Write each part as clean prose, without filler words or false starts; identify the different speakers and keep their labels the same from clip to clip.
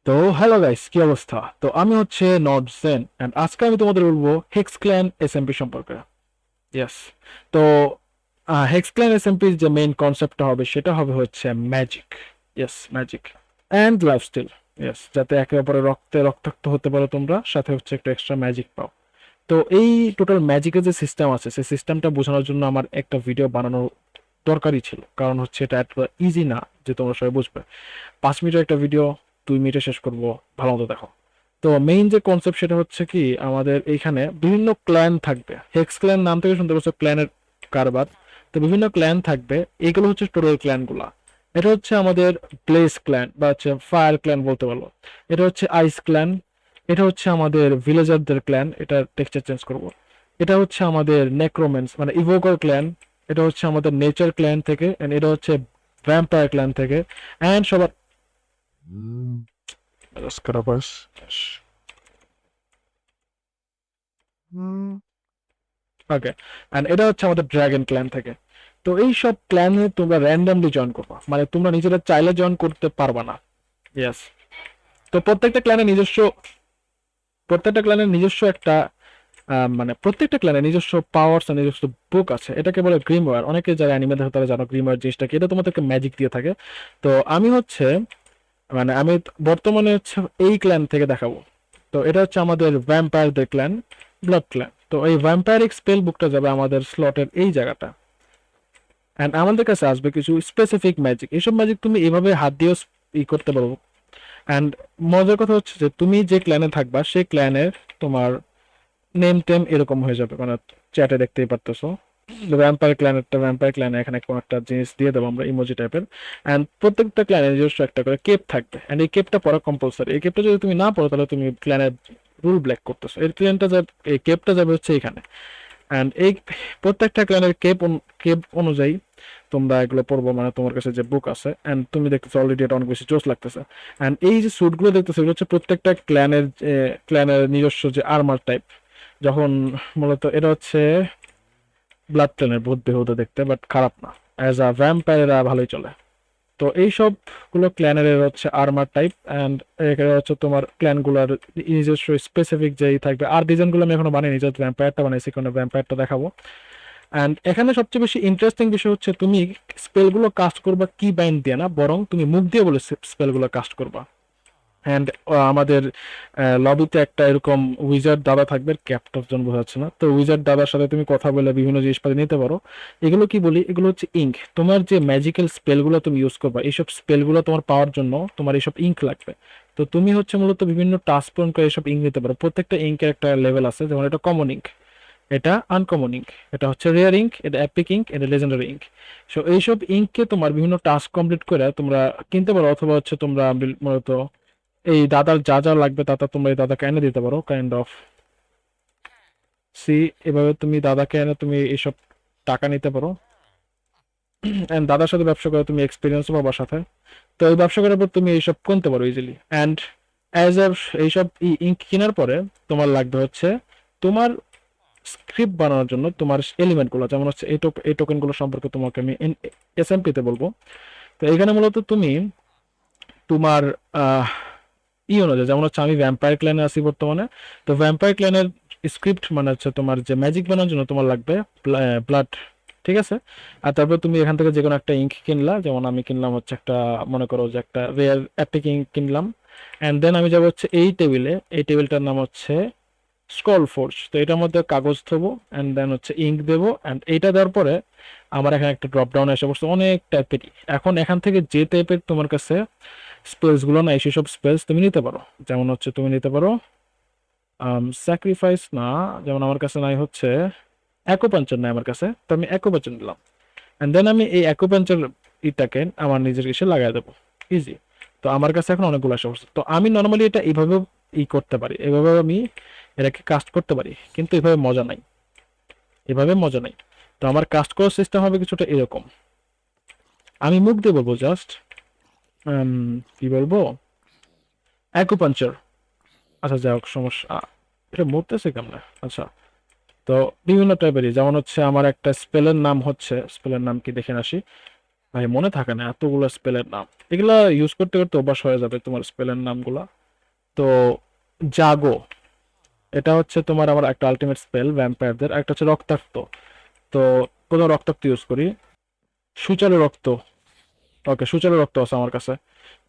Speaker 1: তো hello guys, কি অবস্থা? তো আমি হচ্ছে নর্ড জেন এন্ড আজকে আমি তোমাদের বলবো হেক্স ক্ল্যান এসএমপি সম্পর্কে। ইয়েস। তো হেক্স ক্ল্যান এসএমপির যে মেইন কনসেপ্টটা হবে সেটা হবে হচ্ছে magic. Yes, magic and lifestyle. Yes, যাতে একে অপরের রক্তে রক্তাক্ত হতে পারো তোমরা, সাথে হচ্ছে একটু এক্সট্রা ম্যাজিক পাও। তো এই টোটাল ম্যাজিকের যে সিস্টেম আছে সেই সিস্টেমটা বোঝানোর জন্য আমার একটা ভিডিও বানানোর দরকারই ছিল, কারণ হচ্ছে এটা এত ইজি না যে তোমরা সবাই বুঝবে। 5 মিনিটের একটা ভিডিও 2 মিনিটে শেষ করব, ভালো মতো দেখো। তো মেইন যে কনসেপ্ট সেটা হচ্ছে কি, আমাদের এইখানে বিভিন্ন ক্ল্যান থাকবে। হেক্স ক্ল্যান নাম থেকে শুনতে পাচ্ছ ক্ল্যানের কারবার। তো বিভিন্ন ক্ল্যান থাকবে, এগুলো হচ্ছে টোটাল ক্ল্যানগুলা। এটা হচ্ছে আমাদের ব্লেজ ক্ল্যান বা হচ্ছে ফায়ার ক্ল্যান বলতে পারো। এটা হচ্ছে আইস ক্ল্যান। এটা হচ্ছে আমাদের ভিলেজারদের ক্ল্যান, এটা টেক্সচার চেঞ্জ করব। এটা হচ্ছে আমাদের নেক্রোম্যান্স মানে ইভোকার ক্ল্যান। এটা হচ্ছে আমাদের নেচার ক্ল্যান থেকে, and এটা হচ্ছে ভ্যাম্পায়ার ক্ল্যান থেকে। অ্যান্ড সবার স্কারাবাস। ওকে। অ্যান্ড এটা হচ্ছে আমাদের ড্রাগন ক্ল্যান থেকে। তো এই সব ক্ল্যানে তোমরা র্যান্ডামলি জয়েন করবা, মানে তোমরা নিজেরা চাইলে জয়েন করতে পারবা না। ইয়েস। তো প্রত্যেকটা ক্ল্যানের নিজস্ব একটা মানে প্রত্যেকটা ক্ল্যানের নিজস্ব পাওয়ার্স আর নিজস্ব বুক আছে, এটাকে বলে গ্রিমওয়্যার। অনেকে যারা অ্যানিমে দেখো তারা জানো গ্রিমওয়্যার জিনিসটা কি, এটা তোমাদেরকে ম্যাজিক দিয়ে থাকে। তো আমি হচ্ছে আমি বর্তমানে হচ্ছে এই ক্ল্যান থেকে দেখাবো। তো এটা হচ্ছে আমাদের ভ্যাম্পায়ারদের ক্ল্যান, ব্লাড ক্ল্যান। তো এই ভ্যাম্পায়ারিক স্পেল বুকটা যাবে আমাদের স্লটের এই জায়গাটা। অ্যান্ড আমাদের কাছে আসবে কিছু স্পেসিফিক ম্যাজিক। এইসব ম্যাজিক তুমি এভাবে হাত দিয়েও করতে পারবো। অ্যান্ড মজার কথা হচ্ছে যে তুমি যে ক্ল্যানে থাকবা সেই ক্ল্যানের তোমার নেম টেম এরকম হয়ে যাবে, মানে চ্যাটে দেখতেই পারতেছো। ভ্যাম্পায়ার ক্ল্যানে এখানে কোনো একটা জিনিস দিয়ে দেবো আমরা, ইমোজি টাইপের। অ্যান্ড প্রত্যেকটা ক্ল্যানের নিজস্ব একটা করে কেপ থাকবে, অ্যান্ড এই কেপটা পরা কম্পালসারি। এই কেপটা যদি তুমি না পড়ো তাহলে তুমি ক্ল্যানের রুল ব্রেক করতেছো। এই কেপটা যাবে হচ্ছে এখানে। অ্যান্ড এই প্রত্যেকটা ক্ল্যানের কেপ অনুযায়ী তোমরা এগুলো পড়বো, মানে তোমার কাছে যে বুক আছে। অ্যান্ড তুমি দেখতেছো অলরেডি এটা অনেক বেশি জোস লাগতেছে। অ্যান্ড এই যে স্যুটগুলো দেখতেছো এগুলো হচ্ছে প্রত্যেকটা ক্ল্যানের নিজস্ব যে আর্মার টাইপ। যখন মূলত এটা হচ্ছে ব্লাড ক্ল্যানের ভূত বেহুদা দেখতে, বাট খারাপ না। অ্যাজ আ ভ্যাম্পায়ারেরা ভালোই চলে। তো এই সবগুলো ক্ল্যানের হচ্ছে আর্মার টাইপ। অ্যান্ড এখানে হচ্ছে তোমার ক্ল্যানগুলোর নিজস্ব স্পেসিফিক যেই থাকবে। আর ডিজাইনগুলো আমি এখনো বানাইনি, জাস্ট ভ্যাম্পায়ারটা বানাইছি, কারণ ভ্যাম্পায়ারটা দেখাবো। অ্যান্ড এখানে সবচেয়ে বেশি ইন্টারেস্টিং বিষয় হচ্ছে তুমি স্পেলগুলো কাস্ট করবা কি বাইন্ড দিয়ে না, বরং তুমি মুখ দিয়ে বলে স্পেলগুলো কাস্ট করবা। অ্যান্ড আমাদের লবিতে একটা এরকম উইজার্ড দাদা থাকবে, ক্যাপ্টন জন বোঝাচ্ছে না, তো উইজার্ড দাদার সাথে তুমি কথা বলে বিভিন্ন জিনিসপাতি নিতে পারো। এগুলো কি বলি, এগুলো হচ্ছে ইঙ্ক। তোমার যে ম্যাজিক্যাল স্পেলগুলো তুমি ইউজ করবা, এইসব স্পেলগুলো তোমার পাওয়ার জন্য তোমার এইসব ইঙ্ক লাগবে। তো তুমি হচ্ছে মূলত বিভিন্ন টাস্ক পূরণ করে এইসব ইঙ্ক নিতে পারো। প্রত্যেকটা ইঙ্কের একটা লেভেল আছে, যেমন এটা কমন ইঙ্ক, এটা আনকমন ইঙ্ক, এটা হচ্ছে রেয়ার ইঙ্ক, এটা অ্যাপিক ইঙ্ক, এটা লেজেন্ডারি ইঙ্ক। সো এইসব ইঙ্ককে তোমার বিভিন্ন টাস্ক কমপ্লিট করে তোমরা কিনতে পারো, অথবা হচ্ছে তোমরা মূলত এই দাদার যা যা লাগবে তা তা তোমরা এই দাদাকে এনে দিতে পারো, কাইন্ড অফ। সি, এভাবে তুমি দাদাকে এনে তুমি এইসব টাকা নিতে পারো। অ্যান্ড দাদার সাথে ব্যবসা করে তুমি এক্সপিরিয়েন্স পাবার সাথে। তো এই ব্যবসা করার পর তুমি এইসব কিনতে পারো ইজিলি। অ্যান্ড অ্যাজ এ এইসব ইঙ্ক কেনার পরে তোমার লাগবে হচ্ছে তোমার স্ক্রিপ্ট বানানোর জন্য তোমার এলিমেন্টগুলো, যেমন হচ্ছে এই টোকেনগুলো সম্পর্কে তোমাকে আমি এসএমপিতে বলবো। তো এখানে মূলত তুমি তোমার আহ অনুযায়ী, যেমন হচ্ছে আমি ভ্যাম্পায়ার ক্ল্যানে আছি বর্তমানে। তো ভ্যাম্পায়ার ক্ল্যানের স্ক্রিপ্ট মানে হচ্ছে তোমার যে ম্যাজিক বানানোর জন্য তোমার লাগবে ব্লাড। ঠিক আছে। আর তারপর তুমি এখান থেকে যে কোনো একটা ইঙ্ক কিনলা, যেমন আমি কিনলাম হচ্ছে একটা, মনে করো যে একটা রেয়ার অ্যাপিক ইঙ্ক কিনলাম। অ্যান্ড দেন আমি যাবো হচ্ছে এই টেবিলে, এই টেবিলটার নাম হচ্ছে স্ক্রল ফোর্স। তো এটার মধ্যে কাগজ দেবো, অ্যান্ড দেন হচ্ছে ইঙ্ক দেবো। অ্যান্ড এইটা দেওয়ার পরে আমার এখানে একটা ড্রপ ডাউন এসে পড়ছে অনেক টাইপের। এখন এখান থেকে যে টাইপের তোমার কাছে স্পেলস গুলো নাই সেসব স্পেলস তুমি নিতে পারো। যেমন হচ্ছে তুমি নিতে পারো স্যাক্রিফাইস না, যেমন আমার কাছে নাই হচ্ছে অ্যাকুপাঞ্চার নাই আমার কাছে, তো আমি অ্যাকুপাঞ্চার নিলাম। অ্যান্ড দেন আমি এই অ্যাকুপাঞ্চার ইটাকে আমার নিজের এসে লাগাই দেবো, ইজি। তো আমার কাছে এখন অনেকগুলো আসা পড়ছে। তো আমি নর্মালি এটা এইভাবেও করতে পারি, এভাবে আমি এটাকে কাস্ট করতে পারি, কিন্তু এভাবে মজা নাই, এভাবে মজা নাই। তো আমার কাস্ট করার সিস্টেম হবে কিছুটা এরকম। আমি মুখ দিয়ে বলবো জাস্ট কি বলবো, অ্যাকুপাঞ্চার। আচ্ছা যাই হোক, সমস্যা, এটা মরতেছে কেমনে? আচ্ছা। তো বিভিন্ন টাইপেরই, যেমন হচ্ছে আমার একটা স্পেলের নাম হচ্ছে, স্পেলের নাম কি দেখে আসি। ভাই মনে থাকে না এতগুলো স্পেলের নাম, এগুলা ইউজ করতে করতে অভ্যাস হয়ে যাবে তোমার স্পেলের নামগুলা। তো জাগো, এটা হচ্ছে তোমার আমার একটা আলটিমেট স্পেল ভ্যাম্পায়ারদের। একটা হচ্ছে রক্তাক্ত, তো প্রথম রক্তাক্ত ইউজ করি। সুচালো রক্ত, ওকে সুচালো রক্ত আছে আমার কাছে।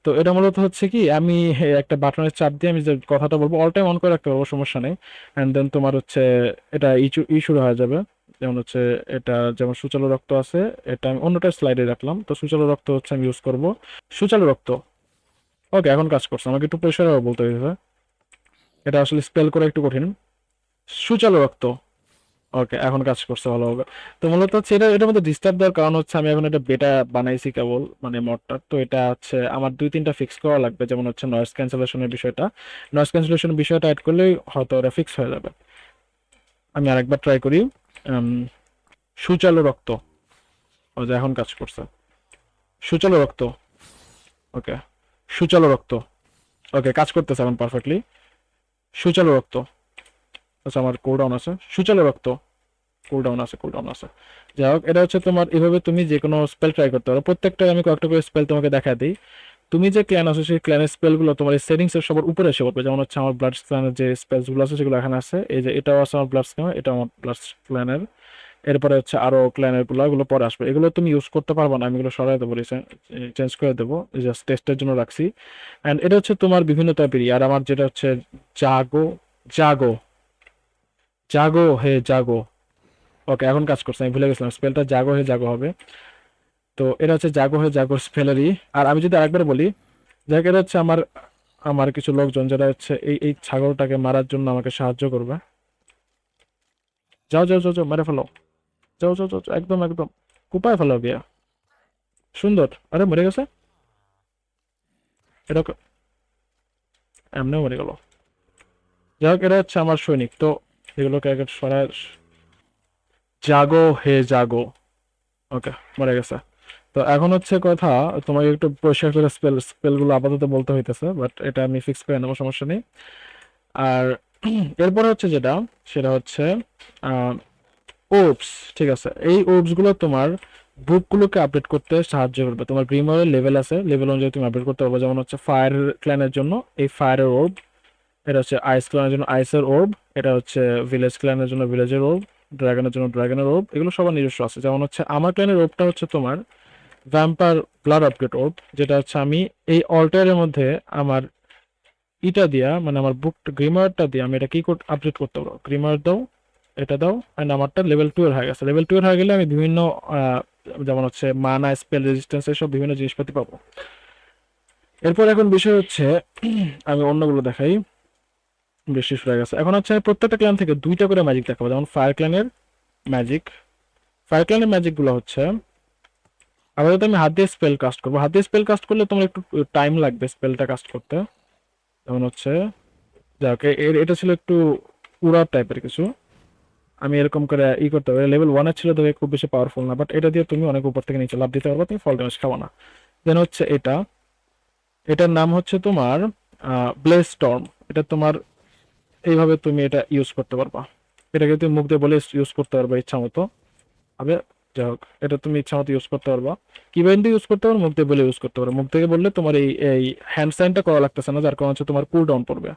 Speaker 1: তো এটা মূলত হচ্ছে কি, আমি একটা বাটনের চাপ দিয়ে আমি যে কথাটা বলবো অল টাইম অন করে রাখতে পারবো, সমস্যা নেই। অ্যান্ড দেন তোমার হচ্ছে এটা শুরু হয়ে যাবে। যেমন হচ্ছে এটা যেমন সুচালো রক্ত আছে, এটা আমি অন্যটা স্লাইডে রাখলাম। তো সুচালো রক্ত হচ্ছে আমি ইউজ করব। সুচালো রক্ত, ওকে এখন কাজ করছে। আমাকে একটু পরিষ্কার বলতে হয়েছে, এটা আসলে স্পেল করে একটু কঠিন। সুচালো রক্ত, ওকে এখন কাজ করছে ভালোভাবে। তো মূলত হচ্ছে এটা, এটার মধ্যে ডিস্টার্ব দেওয়ার কারণ হচ্ছে আমি এখন এটা বেটা বানাইছি কেবল, মানে মডটা। তো এটা হচ্ছে আমার 2-3টা ফিক্স করা লাগবে, যেমন হচ্ছে নয়েজ ক্যান্সেলেশনের বিষয়টা। নয়েজ ক্যান্সেলেশনের বিষয়টা অ্যাড করলেই হয়তো এটা ফিক্স হয়ে যাবে। আমি আরেকবার ট্রাই করি। উম, সুচালো রক্ত, ও যে এখন কাজ করছে। সুচালো রক্ত, ওকে সুচালো রক্ত, ওকে কাজ করতেছে এখন পারফেক্টলি। সুচালো রক্ত, আচ্ছা আমার কোলডাউন আছে। সুচালো রক্ত, কুলডাউন আছে, কুলডাউন আছে। যাই হোক, এটা হচ্ছে তোমার এভাবে তুমি যে কোনো স্পেল ট্রাই করতে পারো। প্রত্যেকটা আমি কয়েকটা করে স্পেল তোমাকে দেখা দিই। তুমি যে ক্ল্যান আছে সেই ক্ল্যানের স্পেলগুলো তোমার এই সেটিংস এর সবার উপরে এসে পড়বে। যেমন হচ্ছে আমার ব্লাড ক্ল্যানের যে স্পেলসগুলো আছে সেগুলো এখানে আছে। এই যে এটাও আছে আমার ব্লাড ক্ল্যান, এটা আমার ব্লাড ক্ল্যানের। এরপরে হচ্ছে আরো ক্ল্যানের গুলো, এগুলো পরে আসবে। এগুলো তুমি ইউজ করতে পারবে না, আমি এগুলো সরাই দেবো, চেঞ্জ করে দেবো, জাস্ট টেস্টের জন্য রাখছি। অ্যান্ড এটা হচ্ছে তোমার বিভিন্ন টাইপেরই। আর আমার যেটা হচ্ছে জাগো, জাগো, জাগো হে জাগো, ওকে এখন কাজ করছে। আমি ভুলে গেছিলাম স্পেলটা জাগো হে জাগো হবে। তো এটা হচ্ছে জাগো হে জাগোর স্পেলারই। আর আমি যদি আরেকবার বলি, যাক এটা হচ্ছে আমার আমার কিছু লোকজন যারা হচ্ছে এই ছাগলটাকে মারার জন্য আমাকে সাহায্য করবে। যাও যাও যাও যাও, মেরে ফেলো, যাও যাও যাও যাও, একদম একদম কুপায় ফেলো গিয়া। সুন্দর, আরে মরে গেছে। এটা এমনিও মরে গেল। যাই হোক, এটা হচ্ছে আমার সৈনিক। তো এগুলোকে আগে সরায়। জাগো হে জাগো, ওকে মরে গেছে। তো এখন হচ্ছে কথা, তোমাকে একটু পরিষ্কার করে স্পেলগুলো আপাতত বলতে হইতেছে, বাট এটা আমি ফিক্স করে নেবো, সমস্যা নেই। আর এরপরে হচ্ছে যেটা, সেটা হচ্ছে ওবস। ঠিক আছে, এই ওবস গুলো তোমার বুকগুলোকে আপডেট করতে সাহায্য করবে। তোমার গ্রিমারের লেভেল আছে, লেভেল অনুযায়ী তুমি আপডেট করতে পারবে। যেমন হচ্ছে ফায়ার ক্ল্যানের জন্য এই ফায়ারের ওর্ব, এটা হচ্ছে আইস ক্ল্যানের জন্য আইসের ওর্ব, এটা হচ্ছে ভিলেজ ক্ল্যানের জন্য ভিলেজের ওর্ব, ড্রাগনের জন্য ড্রাগনের ওর্ব। এগুলো সবার নিজস্ব আছে। যেমন হচ্ছে আমার ক্ল্যানের ওর্বটা হচ্ছে তোমার ভ্যাম্পায়ার ব্লাড আপগ্রেড ওর্ব, যেটা হচ্ছে আমি এই অল্টারের মধ্যে আমার ইটা দিয়া, মানে আমার বুক গ্রিমারটা দিয়ে আমি এটা কি আপডেট করতে পারবো। গ্রিমার দাও, এটা দাও, অ্যান্ড আমারটা লেভেল 2 এর হয়ে গেছে। লেভেল 2 এর হয়ে গেলে আমি বিভিন্ন যেমন হচ্ছে মানা, স্পেল রেজিস্ট্যান্স, এসব বিভিন্ন জিনিসপাতি পাবো। এরপর এখন বিষয় হচ্ছে আমি অন্যগুলো দেখাই। বেশি শুরু হয়ে গেছে। এখন হচ্ছে আমি প্রত্যেকটা ক্ল্যান থেকে 2টা করে ম্যাজিক দেখাবো। যেমন ফায়ার ক্ল্যানের ম্যাজিক, ফায়ার ক্ল্যানের ম্যাজিক গুলো হচ্ছে আপাতত আমি হাত দিয়ে স্পেল কাস্ট করবো। হাত দিয়ে স্পেল কাস্ট করলে তোমার একটু টাইম লাগবে স্পেলটা কাস্ট করতে। যেমন হচ্ছে যাক, এটা ছিল একটু উড়ার টাইপের কিছু। আমি এরকম করে করতে পারি। লেভেল 1 এর ছিল, তবে খুব বেশি পাওয়ারফুল না, বাট এটা দিয়ে তুমি অনেক উপর থেকে নিচে লাভ দিতে পারবে, তুমি ফল ড্যামেজ খাবো না। দেন হচ্ছে এটা, এটার নাম হচ্ছে তোমার ব্লেজ স্টর্ম। এটা তোমার এইভাবে তুমি এটা ইউজ করতে পারবা। এটাকে তুমি মুখ দিয়ে বলে ইউজ করতে পারবা ইচ্ছা মতো হবে। যাই হোক, এটা তুমি ইচ্ছা মতো ইউজ করতে পারবা। কিভাবে ইউজ করতে পারো, মুখ দিয়ে বলে ইউজ করতে পারো। মুখ থেকে বললে তোমার এই এই হ্যান্ড সাইনটা করা লাগতেছে না, যার কারণে হচ্ছে তোমার কুল ডাউন পড়বে।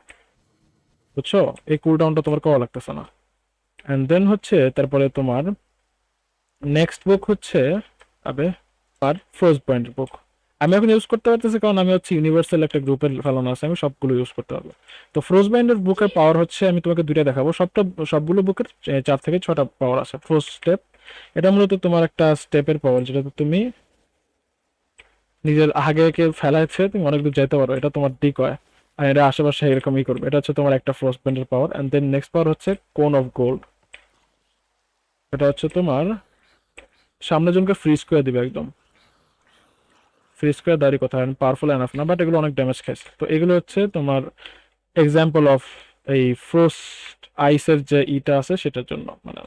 Speaker 1: বুঝছো, এই কুল ডাউনটা তোমার করা লাগতেছে না। এন্ড দেন হচ্ছে তারপরে তোমার নেক্সট বুক হচ্ছে আবে আর ফ্রোজ পয়েন্টের বুক। আমি এখন ইউজ করতে পারতেছি কারণ আমি হচ্ছে ইউনিভার্সাল একটা গ্রুপের ফেলানো আছে, আমি সবগুলো ইউজ করতে পারবো। তো ফ্রোজ বাইন্ডের বুকের পাওয়ার হচ্ছে, আমি তোমাকে দুইটা দেখাবো। সবগুলো বুকের 4 থেকে 6টা পাওয়ার আছে। ফ্রোজ স্টেপ, এটা মূলত তোমার একটা স্টেপের পাওয়ার, যেটাতে তুমি নিজের আগে কেউ ফেলাচ্ছে তুমি অনেক দূর যেতে পারো। এটা তোমার দিক হয়, আর এটা আশেপাশে এরকমই করবে। এটা হচ্ছে তোমার একটা ফ্রোজ বাইন্ডের power. And then next power হচ্ছে কোন অফ গোল্ড। এটা হচ্ছে তোমার সামনে জনকে ফ্রিজ করে দিবে একদম। ফ্রি স্কোয়ার দাঁড়ি কথা পাওয়ারফুল এনাফ না, বাট এগুলো অনেক ড্যামেজ খাইছে। তো এগুলো হচ্ছে তোমার এক্সাম্পল অফ এই ফ্রোস্ট আইসের যে ইটা আছে সেটার জন্য, মানে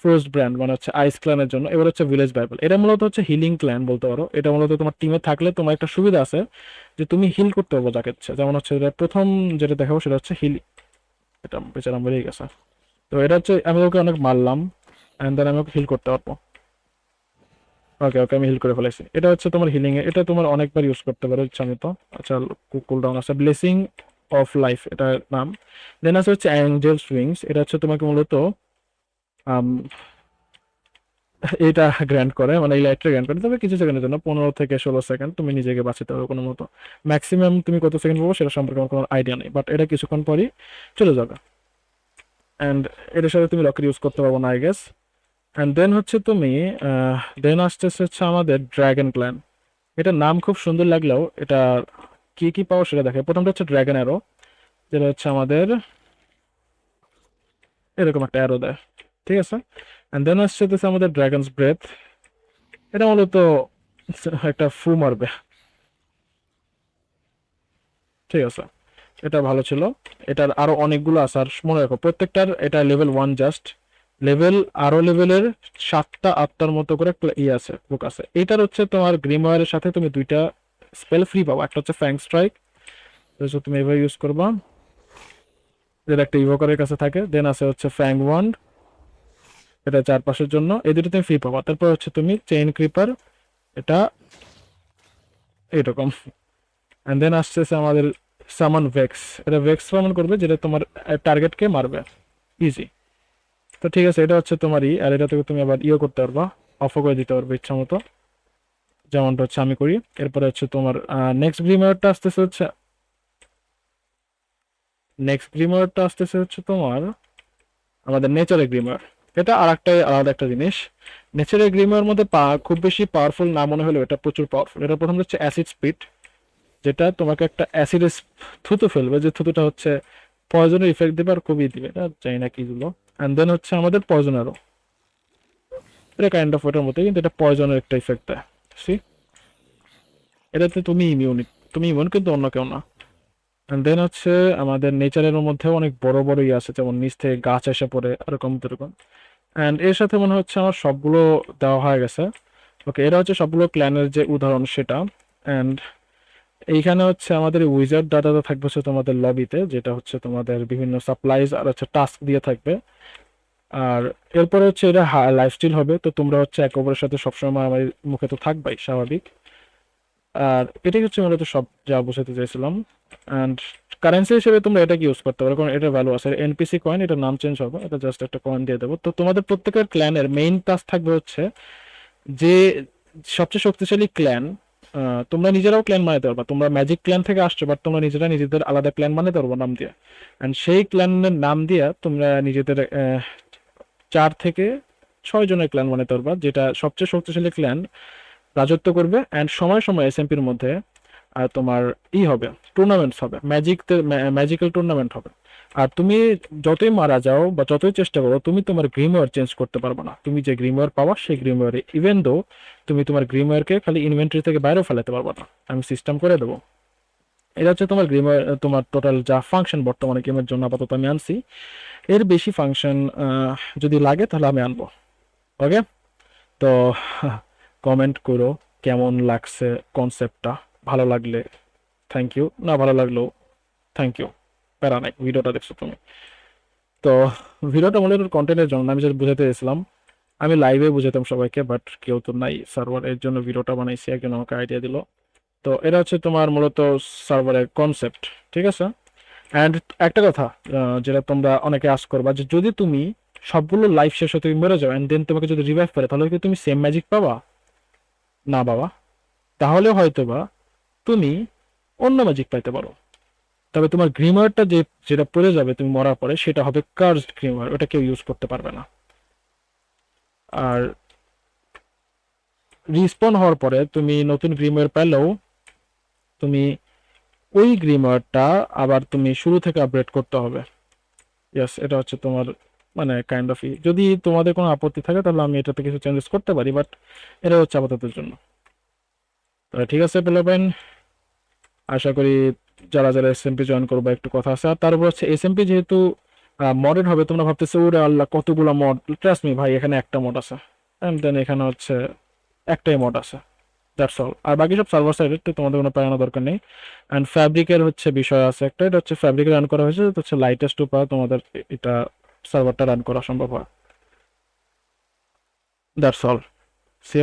Speaker 1: ফ্রোস্ট ব্র্যান্ড মানে হচ্ছে আইস ক্ল্যানের জন্য। এবার হচ্ছে ভিলেজ বাইবেল, এটা মূলত হচ্ছে হিলিং ক্ল্যান বলতে পারো। এটা মূলত তোমার টিমে থাকলে তোমার একটা সুবিধা আছে যে তুমি হিল করতে পারবো যাকে ইচ্ছে। যেমন হচ্ছে প্রথম যেটা দেখাবো সেটা হচ্ছে হিল, এটা বেচারা মরেই গেছে। তো এটা হচ্ছে আমি ওকে অনেক মারলাম, অ্যান্ড দেন আমি ওকে হিল করতে পারবো। ওকে ওকে, আমি হিল করে ফেলেছি। এটা হচ্ছে তোমার হিলিং এ, এটা তোমার অনেকবার ইউজ করতে পারো ইচ্ছা মতো। আচ্ছা, কুল ডাউন আছে, ব্লেসিং অফ লাইফ এটার নাম। দেন আছে হচ্ছে অ্যাঞ্জেলস উইংস, এটা হচ্ছে তোমাকে মূলত আম, এটা গ্র্যান্ড করে, মানে এই লাইটটা গ্র্যান্ড করে, তবে কিছু সেকেন্ডের জন্য, 15 থেকে 16 সেকেন্ড তুমি নিজেকে বাঁচাতে হবে কোনো মতো। ম্যাক্সিমাম তুমি কত সেকেন্ড পাবো সেটা সম্পর্কে আমার কোনো আইডিয়া নেই, বাট এটা কিছুক্ষণ পরই চলে যাবে। অ্যান্ড এটার সাথে তুমি লকেট ইউজ করতে পারবো না আই গেস। অ্যান্ড দেন হচ্ছে তুমি দেন আসতেছে হচ্ছে আমাদের ড্রাগন ক্ল্যান। এটার নাম খুব সুন্দর লাগলেও এটা কি কি পাওয়ার সেটা দেখে। প্রথমটা হচ্ছে ড্রাগন অ্যারো, যেটা হচ্ছে আমাদের এরকম একটা অ্যারো দেয়, ঠিক আছে। অ্যান্ড দেন আসছে হচ্ছে আমাদের ড্রাগনস ব্রেথ, এটা মূলত একটা ফু মারবে, ঠিক আছে। এটা ভালো ছিল। এটার আরো অনেকগুলো আছে, আর মনে রাখো প্রত্যেকটার এটা লেভেল 1 জাস্ট, লেভেল আরো লেভেলের 7টা 8টার মতো করে ইয়ে আছে, বুক আছে। এটার হচ্ছে তোমার গ্রিমওয়ারের সাথে তুমি দুইটা স্পেল ফ্রি পাবো, একটা হচ্ছে ফ্যাং স্ট্রাইক, তুমি এভাবে ইউজ করবা, যেটা একটা ইভোকারের কাছে থাকে। দেন আছে হচ্ছে ফ্যাং ওয়ান্ড, এটা চারপাশের জন্য, এই দুটো তুমি ফ্রি পাবা। তারপর হচ্ছে তুমি চেইন ক্রিপার, এটা এইরকম। অ্যান্ড দেন আসতেছে আমাদের সামন ভেক্স, এটা ভেক্স সামন করবে যেটা তোমার টার্গেটকে মারবে, ইজি। তো ঠিক আছে, এটা হচ্ছে তোমারই, আর এটা থেকে তুমি আবার ইয়ে করতে পারবা, অফও করে দিতে পারবে ইচ্ছা মতো, যেমনটা হচ্ছে আমি করি। এরপরে হচ্ছে তোমার নেক্সট গ্রিমারটা আসতেছে হচ্ছে তোমার আমাদের নেচারের গ্রিমার। এটা আর একটা আলাদা একটা জিনিস। নেচারের গ্রিমার মধ্যে খুব বেশি পাওয়ারফুল না মনে হলেও এটা প্রচুর পাওয়ারফুল। এটা প্রথম হচ্ছে অ্যাসিড স্পিড, যেটা তোমাকে একটা অ্যাসিডের থুতু ফেলবে, যে থুতুটা হচ্ছে পয়জনের ইফেক্ট দেবে আর খুবই দিবে, এটা জানি না কিগুলো। অ্যান্ড দেন হচ্ছে আমাদের পয়জনারও, এটা কাইন্ড অফ ওটার মতো, কিন্তু এটা পয়জনের একটা ইফেক্ট দেয়। সি, এটাতে তুমি ইমিউন কিন্তু অন্য কেউ না। অ্যান্ড দেন হচ্ছে আমাদের নেচারের মধ্যেও অনেক বড় বড় ইয়ে আছে, যেমন নিচ থেকে গাছ এসে পড়ে এরকম এরকম। অ্যান্ড এর সাথে মনে হচ্ছে আমার সবগুলো দেওয়া হয়ে গেছে। ওকে, এরা হচ্ছে সবগুলো ক্ল্যানের যে উদাহরণ সেটা। অ্যান্ড এইখানে হচ্ছে আমাদের উইজার্ড ডাটাটা থাকবে হচ্ছে তোমাদের লবিতে, যেটা হচ্ছে তোমাদের বিভিন্ন সাপ্লাইজ আর হচ্ছে টাস্ক দিয়ে থাকবে। আর এরপরে হচ্ছে এটা লাইফস্টাইল হবে, তো তোমরা হচ্ছে একে অপরের সাথে সবসময় আমার মুখে তো থাকবাই, স্বাভাবিক। আর এটাই হচ্ছে মূলত সব যা বোঝাতে চাইছিলাম। অ্যান্ড কারেন্সি হিসেবে তোমরা এটাকে ইউজ করতে পারো, কারণ এটা ভ্যালু আছে, এনপিসি কয়েন, এটা নাম চেঞ্জ হবে, এটা জাস্ট একটা কয়েন দিয়ে দেবো। তো তোমাদের প্রত্যেকের ক্ল্যানের মেইন টাস্ক থাকবে হচ্ছে যে সবচেয়ে শক্তিশালী ক্ল্যান, তোমরা নিজেরাও ক্ল্যান বানাতে পারবা, তোমরা ম্যাজিক ক্ল্যান থেকে আসছো, বাট তোমরা নিজেরা নিজেদের আলাদা ক্ল্যান বানাতে পারবো নাম দিয়ে। অ্যান্ড সেই ক্ল্যানের নাম দিয়ে তোমরা নিজেদের 4 থেকে 6 জনের ক্ল্যান বানাতে পারবা, যেটা সবচেয়ে শক্তিশালী ক্ল্যান রাজত্ব করবে। অ্যান্ড সময় সময় এসএমপির মধ্যে তোমার হবে, টুর্নামেন্টস হবে, ম্যাজিক্যাল টুর্নামেন্ট হবে। আর তুমি যতই মারা যাও বা যতই চেষ্টা করো, তুমি তোমার গ্রিমওয়্যার চেঞ্জ করতে পারবে না। তুমি যে গ্রিমওয়্যার পাওয়া সেই গ্রিমওয়্যারে, ইভেন দো তুমি তোমার গ্রিমওয়্যারকে খালি ইনভেন্টরি থেকে বাইরেও ফেলাতে পারবে না, আমি সিস্টেম করে দেবো। এটা হচ্ছে তোমার গ্রিমওয়্যার, তোমার টোটাল যা ফাংশন বর্তমানে গেমের জন্য আপাতত আমি আনছি। এর বেশি ফাংশন যদি লাগে তাহলে আমি আনবো। ওকে, তো কমেন্ট করো কেমন লাগছে কনসেপ্টটা। ভালো লাগলে থ্যাংক ইউ, না ভালো লাগলেও থ্যাংক ইউ, প্যারা নাই, ভিডিওটা দেখছো তুমি। তো ভিডিওটা মূলত কন্টেন্টের জন্য না, আমি যেটা বুঝাতে চেয়েছিলাম, আমি লাইভে বুঝাতাম সবাইকে, বাট কেউ তো নাই সার্ভার, এর জন্য ভিডিওটা বানাইছি, একজন আমাকে আইডিয়া দিল। তো এটা হচ্ছে তোমার মূলত সার্ভারের কনসেপ্ট, ঠিক আছে। অ্যান্ড একটা কথা যেটা তোমরা অনেকে আস করবা, যে যদি তুমি সবগুলো লাইফ শেষ হতে মরে যাও অ্যান্ড দেন তোমাকে যদি রিভাইভ করে, তাহলে কি তুমি সেম ম্যাজিক পাবা? না বাবা। তাহলে হয়তো বা তুমি অন্য ম্যাজিক পাইতে পারো, তবে তোমার গ্রিমারটা যেটা পড়ে যাবে তুমি মরার পরে, সেটা হবে কার্সড গ্রিমার, ওটা কেউ ইউজ করতে পারবে না। আর রিস্পন হওয়ার পরে তুমি নতুন গ্রিমার পেলেও তুমি ওই গ্রিমারটা আবার তুমি শুরু থেকে আপগ্রেড করতে হবে। ইয়েস, এটা হচ্ছে তোমার মানে কাইন্ড অফ, যদি তোমাদের কোনো আপত্তি থাকে তাহলে আমি এটাতে কিছু চেঞ্জেস করতে পারি, বাট এটা হচ্ছে আপাততের জন্য। ঠিক আছে পেলাবেন, আশা করি যারা যারা এসএমপি জয়েন করবো একটু কথা আছে। আর তার উপর হচ্ছে এসএমপি যেহেতু মডেড হবে, তোমরা ভাবতেছো ওরে আল্লাহ কতগুলো মড, ট্রাস্ট মি ভাই, এখানে একটা মড আছে, এন্ড দেন এখানে হচ্ছে একটাই মড আছে, দ্যাটস অল। আর বাকি সব সার্ভার সাইডের, তো তোমাদের কোনো প্যারানো দরকার নেই। অ্যান্ড ফ্যাব্রিকের হচ্ছে বিষয় আছে একটা, এটা হচ্ছে ফ্যাব্রিকে রান করা হয়েছে, এটা হচ্ছে লাইটেস্ট উপায় তোমাদের এটা সার্ভারটা রান করা সম্ভব হয়, দ্যাটস অল। সি